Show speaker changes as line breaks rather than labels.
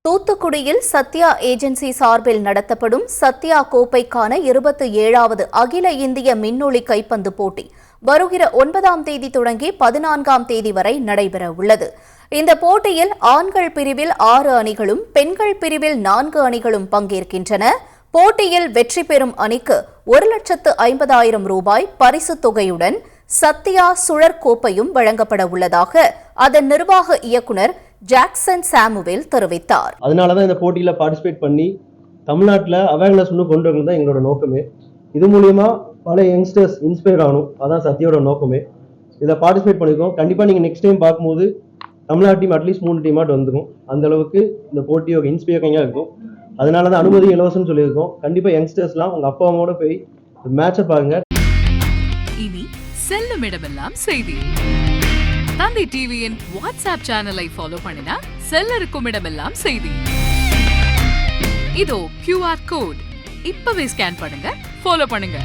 தூத்துக்குடியில் சத்யா ஏஜென்சி சார்பில் நடத்தப்படும் சத்யா கோப்பைக்கான 27வது அகில இந்திய மின்னொளி கைப்பந்து போட்டி வருகிற 9ஆம் தேதி தொடங்கி 14ஆம் தேதி வரை நடைபெற உள்ளது. இந்த போட்டியில் ஆண்கள் பிரிவில் 6 அணிகளும் பெண்கள் பிரிவில் 4 அணிகளும் பங்கேற்கின்றன. போட்டியில் வெற்றி பெறும் அணிக்கு 1,50,000 ரூபாய் பரிசுத் தொகையுடன் சத்யா சுழற் கோப்பையும் வழங்கப்பட உள்ளதாக அதன் நிர்வாக இயக்குநர் ஜாக்சன் சாமுவேல் தெரிவித்தார்.
அதனாலதான் இந்த போட்டியில பார்ட்டிசிபேட் பண்ணி தமிழ்நாட்டில் அவேர்னஸ் கொண்டு வரணும் தான் எங்களோட நோக்கமே. இது மூலியமா பல யங்ஸ்டர்ஸ் இன்ஸ்பயர் ஆகணும், அதான் சத்யாவோட நோக்கமே. இதில் பார்ட்டிசிபேட் பண்ணிருக்கோம். கண்டிப்பா நீங்க நெக்ஸ்ட் டைம் பார்க்கும்போது தமிழ்நாடு டீம் அட்லீஸ்ட் 3 டீமாட் வந்துடும். அந்த அளவுக்கு இந்த போட்டியோட இன்ஸ்பைரிங்கா இருக்கும். அதனாலதான் அனுமதி இலவசம் சொல்லியிருக்கோம். கண்டிப்பா யங்ஸ்டர்ஸ்லாம் உங்க அப்பா அம்மாவோட போய் மேட்சை பாருங்க.
இனி செல்லும் இடமெல்லாம் செய்தி. தந்தி டிவியின் வாட்ஸ்அப் சேனலை ஃபாலோ பண்ணினா செல்லருக்கும் இடமெல்லாம் செய்தி. இதோ QR கோட் இப்பவே ஸ்கேன் பண்ணுங்க, ஃபாலோ பண்ணுங்க.